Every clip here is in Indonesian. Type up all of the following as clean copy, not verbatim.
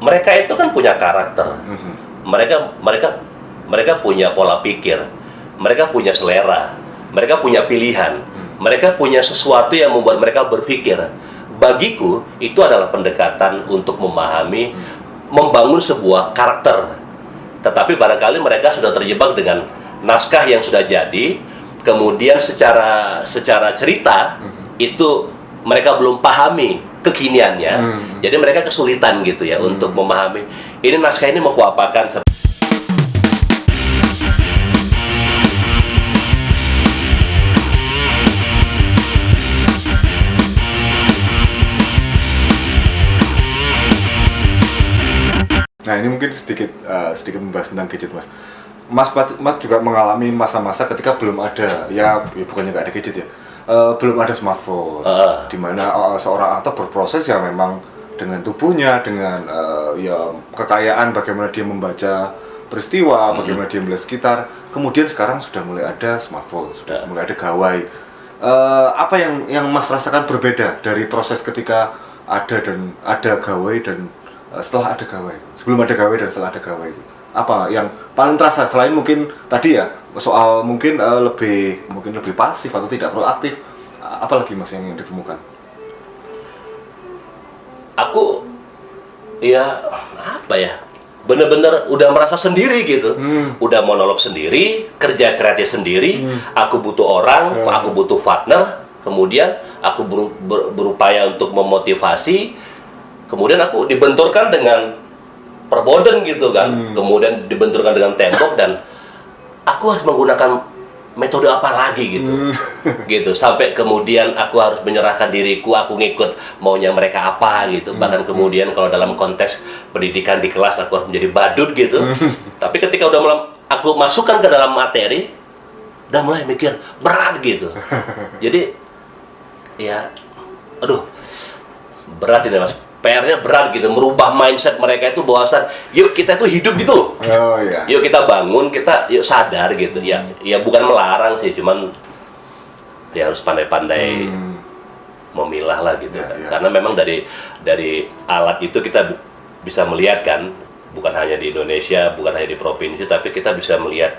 mereka itu kan punya karakter, mereka mereka mereka punya pola pikir, mereka punya selera, mereka punya pilihan, mereka punya sesuatu yang membuat mereka berpikir. Bagiku itu adalah pendekatan untuk memahami, membangun sebuah karakter. Tetapi barangkali mereka sudah terjebak dengan naskah yang sudah jadi, kemudian secara cerita itu mereka belum pahami kekiniannya, jadi mereka kesulitan gitu ya untuk memahami ini naskah ini mau kuapakan. Nah, ini mungkin sedikit membahas tentang gadget, Mas. Mas juga mengalami masa-masa ketika belum ada, ya bukannya nggak ada gadget ya, belum ada smartphone, di mana seorang aktor berproses ya memang dengan tubuhnya, dengan ya kekayaan bagaimana dia membaca peristiwa, bagaimana dia melihat sekitar. Kemudian sekarang sudah mulai ada smartphone, sudah mulai ada gawai. Apa yang Mas rasakan berbeda dari proses ketika ada gawai dan setelah ada gawai, sebelum ada gawai dan setelah ada gawai itu, apa yang paling terasa selain mungkin tadi ya soal mungkin lebih pasif atau tidak proaktif, apalagi Mas yang ditemukan? Aku ya apa ya, bener-bener udah merasa sendiri gitu, udah monolog sendiri, kerja kreatif sendiri, aku butuh orang, aku butuh partner, kemudian aku berupaya untuk memotivasi. Kemudian aku dibenturkan dengan perboden gitu kan, kemudian dibenturkan dengan tembok, dan aku harus menggunakan metode apa lagi gitu, gitu sampai kemudian aku harus menyerahkan diriku, aku ngikut maunya mereka apa gitu. Bahkan kemudian kalau dalam konteks pendidikan di kelas aku harus menjadi badut gitu. Tapi ketika udah aku masukkan ke dalam materi, udah mulai mikir berat gitu. Jadi ya, aduh berat ini Mas. PR-nya berat gitu, merubah mindset mereka itu bahwasan yuk kita itu hidup gitu loh. Oh, iya. Yuk kita bangun, kita yuk sadar gitu. Ya bukan melarang sih, cuman dia harus pandai-pandai memilah lah gitu. Karena memang dari alat itu kita bisa melihat kan, bukan hanya di Indonesia, bukan hanya di provinsi, tapi kita bisa melihat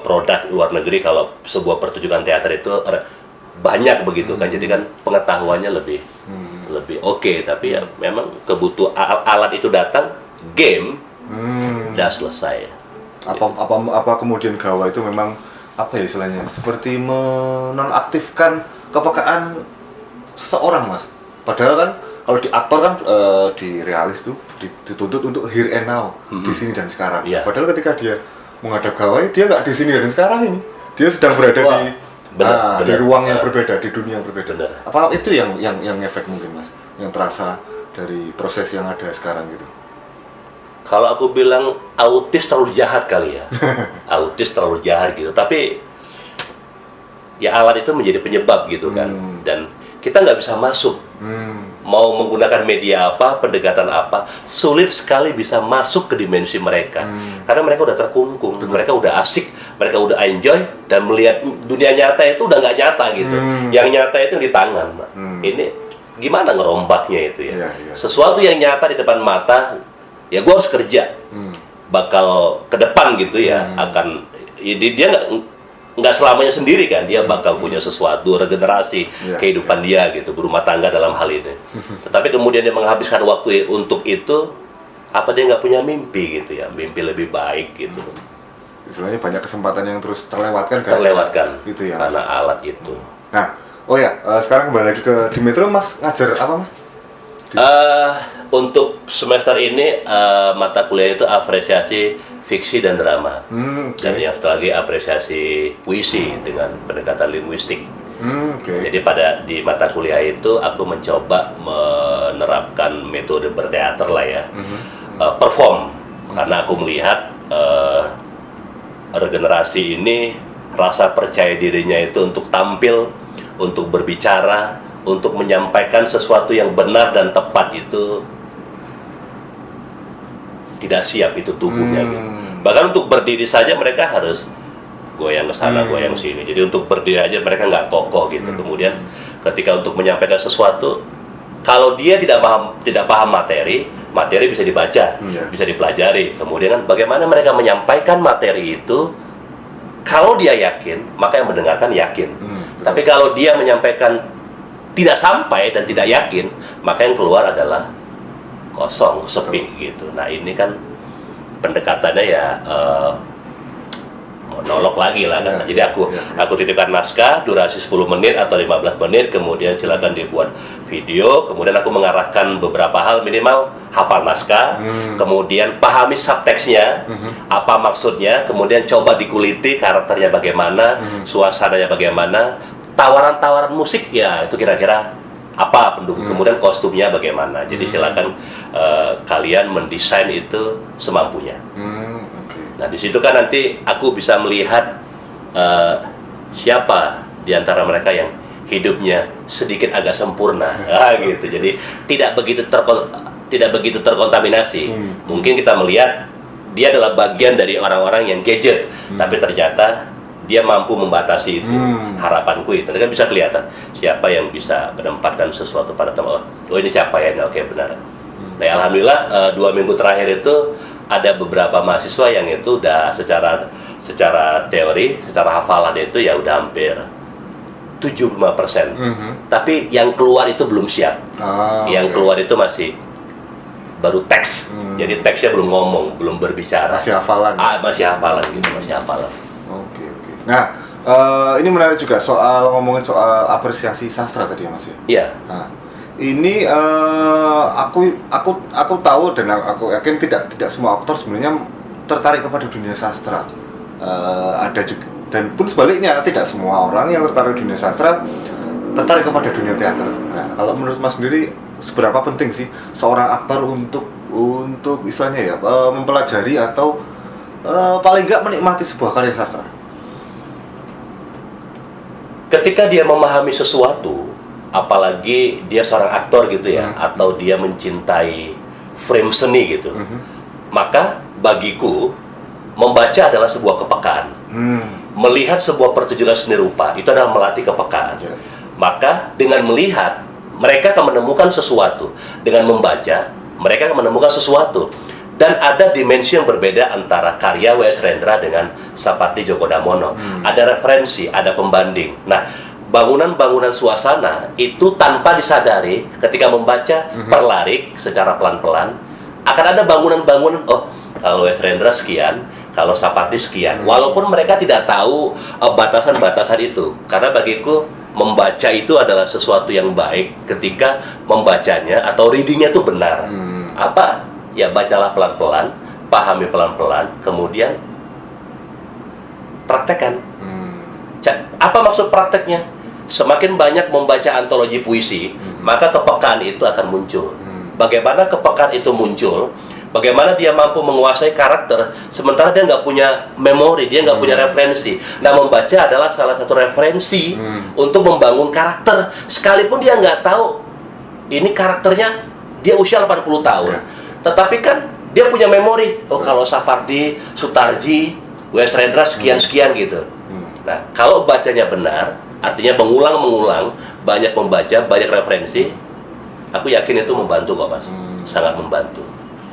produk luar negeri. Kalau sebuah pertunjukan teater itu banyak begitu kan, jadi kan pengetahuannya lebih oke. Tapi ya memang kebutuhan alat itu datang, game udah selesai. Apa kemudian gawai itu memang apa ya istilahnya, seperti menonaktifkan kepekaan seseorang, Mas. Padahal kan kalau di aktor kan di realis tuh dituntut untuk here and now, di sini dan sekarang. Padahal ketika dia menghadap gawai, dia nggak di sini dan sekarang ini, dia sedang berada di ruang yang berbeda, di dunia yang berbeda. Apa itu yang efek mungkin, Mas, yang terasa dari proses yang ada sekarang gitu? Kalau aku bilang autis terlalu jahat kali ya, autis terlalu jahat gitu. Tapi ya alat itu menjadi penyebab gitu kan, dan kita nggak bisa masuk. Mau menggunakan media apa, pendekatan apa, sulit sekali bisa masuk ke dimensi mereka. Karena mereka udah terkungkung, mereka udah asik, mereka udah enjoy, dan melihat dunia nyata itu udah nggak nyata gitu. Yang nyata itu di tangan. Ini gimana ngerombaknya itu ya? Sesuatu yang nyata di depan mata, ya gue harus kerja, bakal ke depan gitu ya, akan dia nggak selamanya sendiri kan, dia bakal punya sesuatu regenerasi kehidupan dia gitu, berumah tangga dalam hal ini. Tetapi kemudian dia menghabiskan waktu untuk itu, apa dia nggak punya mimpi gitu ya, mimpi lebih baik gitu. Istilahnya banyak kesempatan yang terus terlewatkan gitu ya, karena alat itu. Nah, sekarang kembali lagi ke di Metro, Mas ngajar apa, Mas? Untuk semester ini mata kuliah itu apresiasi fiksi dan drama, dan yang satu lagi apresiasi puisi dengan pendekatan linguistik. Jadi di mata kuliah itu aku mencoba menerapkan metode berteater lah ya, perform, karena aku melihat regenerasi ini, rasa percaya dirinya itu untuk tampil, untuk berbicara, untuk menyampaikan sesuatu yang benar dan tepat itu tidak siap itu tubuhnya gitu. Bahkan untuk berdiri saja mereka harus goyang ke sana, goyang sini. Jadi untuk berdiri aja mereka nggak kokoh gitu. Kemudian ketika untuk menyampaikan sesuatu, kalau dia tidak paham materi, materi bisa dibaca, bisa dipelajari. Kemudian kan bagaimana mereka menyampaikan materi itu, kalau dia yakin, maka yang mendengarkan yakin. Tapi kalau dia menyampaikan tidak sampai dan tidak yakin, maka yang keluar adalah kosong, sepi gitu. Nah ini kan pendekatannya ya monolog lagi lah kan. Jadi aku titipkan naskah durasi 10 menit atau 15 menit, kemudian silakan dibuat video, kemudian aku mengarahkan beberapa hal, minimal hafal naskah, kemudian pahami subteksnya, apa maksudnya, kemudian coba dikuliti karakternya bagaimana, suasananya bagaimana, tawaran-tawaran musik ya itu kira-kira apa pendukung, kemudian kostumnya bagaimana. Jadi silakan kalian mendesain itu semampunya. Nah di situ kan nanti aku bisa melihat siapa di antara mereka yang hidupnya sedikit agak sempurna, gitu. Jadi tidak begitu terkontaminasi. Mungkin kita melihat dia adalah bagian dari orang-orang yang gadget, tapi ternyata dia mampu membatasi itu. Harapanku itu kan bisa kelihatan siapa yang bisa menempatkan sesuatu pada teman. Oh ini siapa ya? Oke benar. Nah alhamdulillah 2 minggu terakhir itu ada beberapa mahasiswa yang itu udah secara teori, secara hafalan itu ya udah hampir 75%. Tapi yang keluar itu belum siap. Yang keluar itu masih baru teks. Jadi teksnya belum ngomong, belum berbicara. Masih hafalan. Masih hafalan gitu, masih hafalan. Oke. Nah, ini menarik juga ngomongin soal apresiasi sastra tadi ya Mas ya. Iya. Nah, ini aku tahu dan aku yakin tidak semua aktor sebenarnya tertarik kepada dunia sastra. Ada juga, dan pun sebaliknya tidak semua orang yang tertarik dunia sastra tertarik kepada dunia teater. Nah, kalau menurut Mas sendiri seberapa penting sih seorang aktor untuk istilahnya ya mempelajari atau paling nggak menikmati sebuah karya sastra? Ketika dia memahami sesuatu, apalagi dia seorang aktor gitu ya, atau dia mencintai frame seni gitu, maka bagiku membaca adalah sebuah kepekaan. Melihat sebuah pertunjukan seni rupa itu adalah melatih kepekaan. Maka dengan melihat mereka akan menemukan sesuatu, dengan membaca mereka akan menemukan sesuatu. Dan ada dimensi yang berbeda antara karya W.S. Rendra dengan Sapardi Djoko Damono. Ada referensi, ada pembanding. Nah, bangunan-bangunan suasana itu tanpa disadari ketika membaca perlarik secara pelan-pelan akan ada bangunan-bangunan, oh kalau W.S. Rendra sekian, kalau Sapardi sekian. Walaupun mereka tidak tahu batasan-batasan itu. Karena bagiku membaca itu adalah sesuatu yang baik ketika membacanya atau readingnya itu benar. Apa? Ya bacalah pelan-pelan, pahami pelan-pelan, kemudian praktekkan. Apa maksud prakteknya? Semakin banyak membaca antologi puisi, maka kepekaan itu akan muncul. Bagaimana kepekaan itu muncul? Bagaimana dia mampu menguasai karakter, sementara dia nggak punya memori, dia nggak punya referensi. Nah, membaca adalah salah satu referensi untuk membangun karakter. Sekalipun dia nggak tahu, ini karakternya dia usia 80 tahun. Tetapi kan dia punya memori. Oh, kalau Sapardi, Sutarji, W.S. Rendra sekian-sekian gitu. Nah, kalau bacanya benar, artinya mengulang-mengulang, banyak membaca, banyak referensi, aku yakin itu membantu kok Mas. Sangat membantu.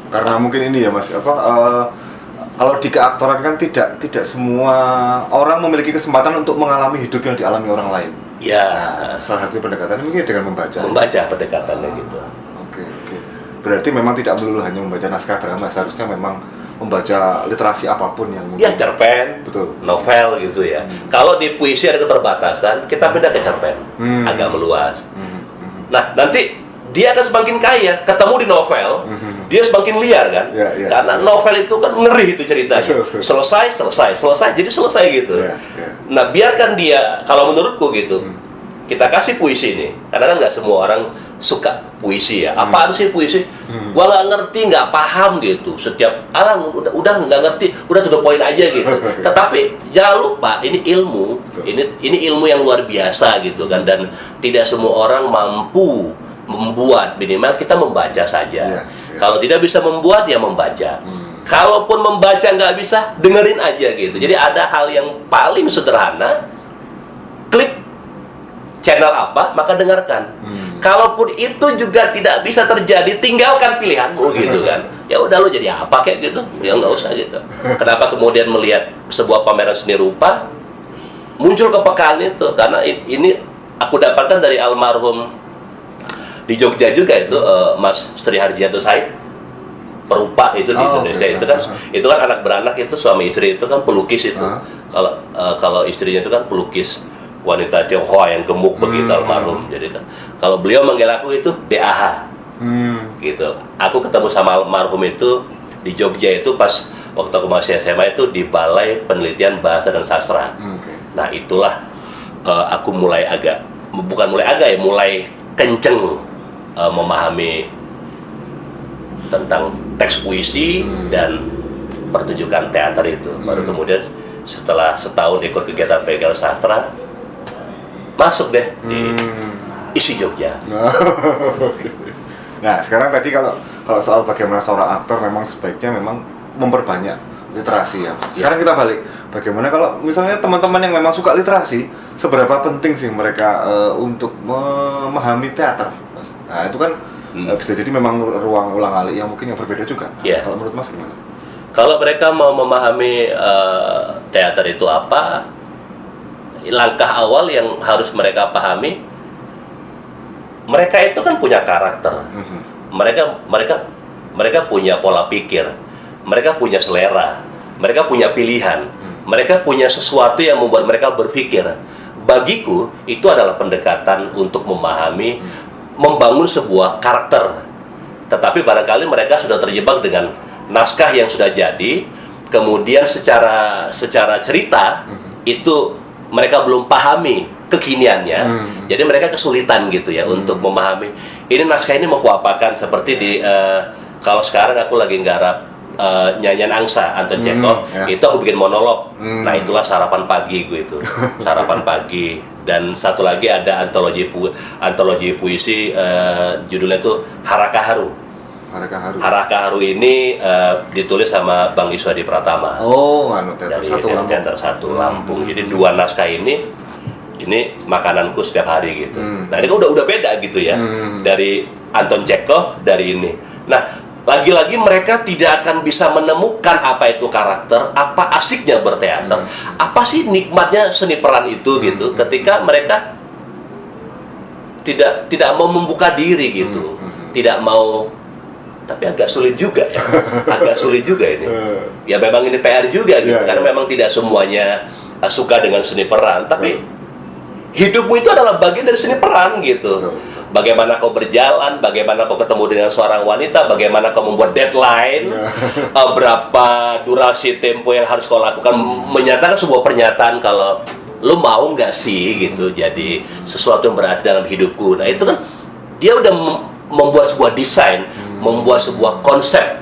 Karena mungkin ini ya Mas, kalau di keaktoran kan tidak semua orang memiliki kesempatan untuk mengalami hidup yang dialami orang lain. Ya. Nah, salah satu pendekatan mungkin dengan membaca. Membaca pendekatannya gitu. Oke. Berarti memang tidak melulu hanya membaca naskah drama, seharusnya memang membaca literasi apapun yang mungkin. Ya, cerpen, betul, novel gitu ya. Kalau di puisi ada keterbatasan, kita pindah ke cerpen, agak meluas. Nah, nanti dia akan semakin kaya, ketemu di novel, dia semakin liar kan? Karena novel itu kan ngeri itu ceritanya. Selesai, jadi selesai gitu. Nah, biarkan dia, kalau menurutku gitu, kita kasih puisi ini, karena kan nggak semua orang suka puisi ya. Apaan sih puisi? Gua nggak ngerti, nggak paham gitu. Setiap alang udah nggak ngerti, udah to the point aja gitu. Tetapi jangan lupa ini ilmu, ini ilmu yang luar biasa gitu kan, dan tidak semua orang mampu membuat. Minimal kita membaca saja. Kalau tidak bisa membuat, ya membaca. Kalaupun membaca nggak bisa, dengerin aja gitu. Jadi ada hal yang paling sederhana, klik channel apa, maka dengarkan. kalaupun itu juga tidak bisa terjadi, tinggalkan pilihanmu gitu kan. Ya udah, lo jadi apa kayak gitu, ya nggak usah gitu. Kenapa kemudian melihat sebuah pameran seni rupa muncul kepekaan itu? Karena ini aku dapatkan dari almarhum di Jogja juga itu, Mas Sri Harjianto Said, perupa itu di Indonesia. Itu kan anak beranak, itu suami istri itu kan pelukis itu. Kalau istrinya itu kan pelukis wanita Tionghoa yang gemuk begitu, almarhum. Jadi kan kalau beliau manggil aku itu DAH gitu. Aku ketemu sama almarhum itu di Jogja itu pas waktu aku masih SMA itu di Balai Penelitian Bahasa dan Sastra. Nah itulah aku mulai mulai kenceng memahami tentang teks puisi dan pertunjukan teater itu. Baru kemudian setelah setahun ikut kegiatan PGL Sastra, masuk deh di isi Jogja. Nah, sekarang tadi kalau soal bagaimana seorang aktor memang sebaiknya memang memperbanyak literasi ya. Sekarang kita balik, bagaimana kalau misalnya teman-teman yang memang suka literasi, seberapa penting sih mereka untuk memahami teater? Nah, itu kan bisa jadi memang ruang ulang-alik yang mungkin yang berbeda juga. Kalau menurut Mas gimana? Kalau mereka mau memahami teater itu apa, langkah awal yang harus mereka pahami, mereka itu kan punya karakter, mereka punya pola pikir, mereka punya selera, mereka punya pilihan, mereka punya sesuatu yang membuat mereka berpikir. Bagiku itu adalah pendekatan untuk memahami, membangun sebuah karakter. Tetapi barangkali mereka sudah terjebak dengan naskah yang sudah jadi, kemudian secara cerita itu mereka belum pahami kekiniannya, jadi mereka kesulitan gitu ya untuk memahami ini naskah ini mau kuapakan. Seperti di kalau sekarang aku lagi nggarap nyanyian angsa Anton Chekhov, itu aku bikin monolog. Nah itulah sarapan pagi gue itu, sarapan pagi. Dan satu lagi ada antologi puisi, judulnya itu Haraka Haru. Haraka Haru ini ditulis sama Bang Iswadi Pratama. Teater Satu Lampung. Jadi dua naskah ini makananku setiap hari gitu. Nah ini kan udah beda gitu ya, dari Anton Chekhov, dari ini. Nah lagi-lagi mereka tidak akan bisa menemukan apa itu karakter, apa asiknya berteater, apa sih nikmatnya seni peran itu gitu, ketika mereka tidak mau membuka diri gitu, tidak mau. Tapi agak sulit juga ya, agak sulit juga ini. Ya memang ini PR juga gitu, karena memang tidak semuanya suka dengan seni peran, tapi hidupmu itu adalah bagian dari seni peran gitu. Bagaimana kau berjalan, bagaimana kau ketemu dengan seorang wanita, bagaimana kau membuat deadline, berapa durasi tempo yang harus kau lakukan, menyatakan sebuah pernyataan kalau lu mau nggak sih gitu, jadi sesuatu yang berarti dalam hidupku. Nah itu kan dia udah membuat sebuah desain, membuat sebuah konsep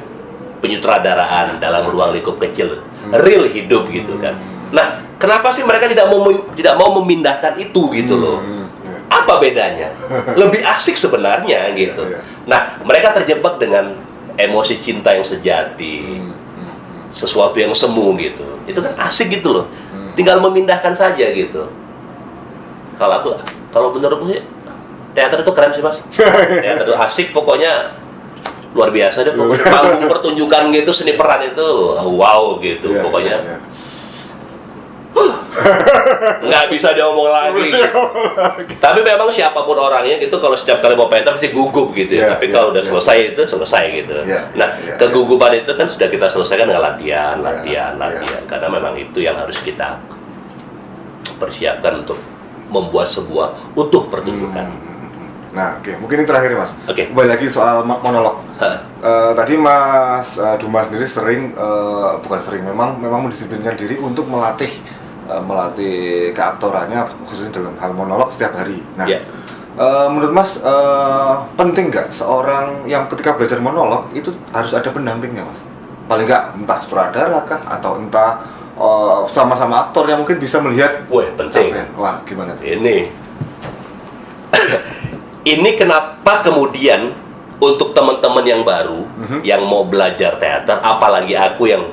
penyutradaraan dalam ruang lingkup kecil, real hidup gitu kan. Nah, kenapa sih mereka tidak mau memindahkan itu gitu loh? Apa bedanya? Lebih asik sebenarnya gitu. Nah, mereka terjebak dengan emosi cinta yang sejati, sesuatu yang semu gitu. Itu kan asik gitu loh. Tinggal memindahkan saja gitu. Kalau menurutku sih teater itu keren sih Mas. Teater itu asik, pokoknya luar biasa deh. Pokoknya panggung pertunjukan gitu, seni peran itu wow gitu. Pokoknya nggak bisa diomong lagi gitu. Tapi memang siapapun orangnya gitu, kalau setiap kali mau pentas pasti gugup gitu ya. Tapi kalau udah selesai itu selesai gitu. Nah kegugupan itu kan sudah kita selesaikan dengan latihan. Karena memang itu yang harus kita persiapkan untuk membuat sebuah utuh pertunjukan. Nah, mungkin ini terakhir Mas. Kembali lagi soal monolog. Tadi Mas Duma sendiri sering, bukan sering, memang mendisiplinkan diri untuk melatih keaktorannya, khususnya dalam hal monolog setiap hari. Nah, menurut Mas penting nggak seorang yang ketika belajar monolog itu harus ada pendampingnya Mas? Paling nggak entah sutradara kah atau entah sama-sama aktor yang mungkin bisa melihat. Penting. Wah, gimana tuh? Ini kenapa kemudian untuk teman-teman yang baru yang mau belajar teater, apalagi aku yang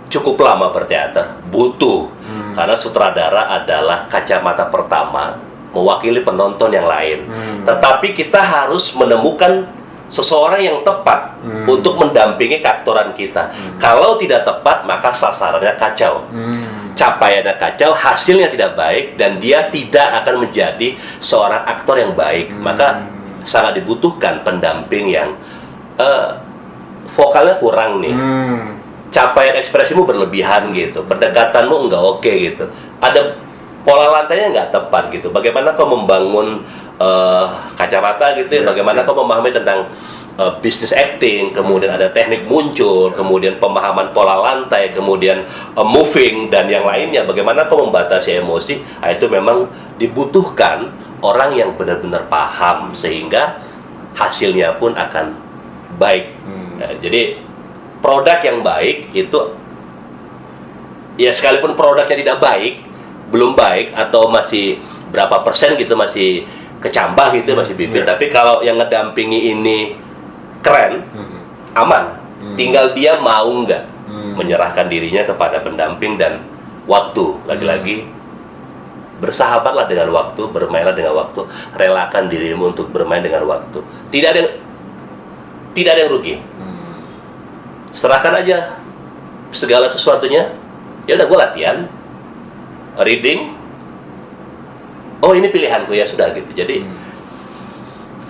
cukup lama berteater, butuh. Karena sutradara adalah kacamata pertama mewakili penonton yang lain. Tetapi kita harus menemukan seseorang yang tepat untuk mendampingi keaktoran kita. Kalau tidak tepat, maka sasarannya kacau. Capaiannya kacau, hasilnya tidak baik, dan dia tidak akan menjadi seorang aktor yang baik. Maka sangat dibutuhkan pendamping yang vokalnya kurang nih. Capaian ekspresimu berlebihan gitu, pendekatanmu nggak oke gitu, ada pola lantainya nggak tepat gitu. Bagaimana kau membangun kacamata gitu ya, bagaimana kau memahami tentang bisnis acting, kemudian ada teknik muncul, kemudian pemahaman pola lantai, kemudian moving dan yang lainnya, bagaimana kau membatasi emosi. Nah, itu memang dibutuhkan orang yang benar-benar paham sehingga hasilnya pun akan baik. Nah, jadi produk yang baik itu, ya sekalipun produknya tidak baik, belum baik, atau masih berapa persen gitu, masih kecambah gitu, masih bibit, tapi kalau yang ngedampingi ini keren, aman, tinggal dia mau nggak menyerahkan dirinya kepada pendamping dan waktu. Lagi-lagi bersahabatlah dengan waktu, bermainlah dengan waktu, relakan dirimu untuk bermain dengan waktu. Tidak ada yang rugi. Serahkan aja segala sesuatunya. Ya udah, gue latihan, reading. Oh, ini pilihanku, ya sudah gitu. Jadi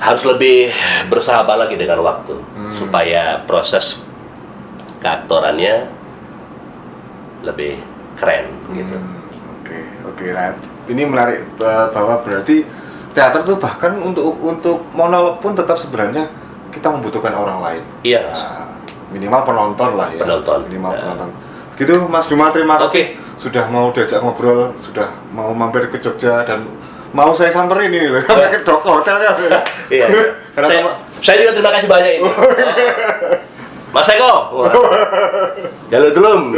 harus lebih bersahabat lagi dengan waktu supaya proses keaktorannya lebih keren gitu. Oke. Nah, ini menarik bahwa berarti teater tuh bahkan untuk monolog pun tetap sebenarnya kita membutuhkan orang lain. Iya. Minimal penonton lah ya. Minimal penonton. Begitu Mas Duma, terima kasih sudah mau diajak ngobrol, sudah mau mampir ke Jogja, dan mau saya samperin ini loh, sampai ke Doko hotelnya. Iya. Saya juga terima kasih banyak ini. Mas Eko. Jalur Tulung.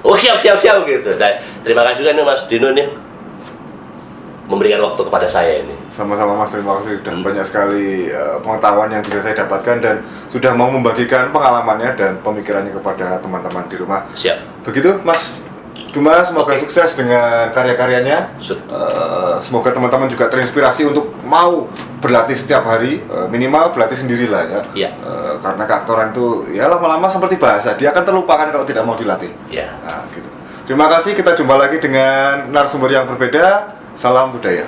Oh, siap gitu. Dan terima kasih juga nih Mas Dino nih memberikan waktu kepada saya ini. Sama-sama Mas, terima kasih sudah banyak sekali pengetahuan yang bisa saya dapatkan dan sudah mau membagikan pengalamannya dan pemikirannya kepada teman-teman di rumah. Siap. Begitu Mas Duma, semoga sukses dengan karya-karyanya. Semoga teman-teman juga terinspirasi untuk mau berlatih setiap hari, minimal berlatih sendirilah ya. Iya. Karena keaktoran itu ya lama-lama seperti bahasa, dia akan terlupakan kalau tidak mau dilatih. Iya. Nah, gitu. Terima kasih, kita jumpa lagi dengan narasumber yang berbeda. Salam budaya.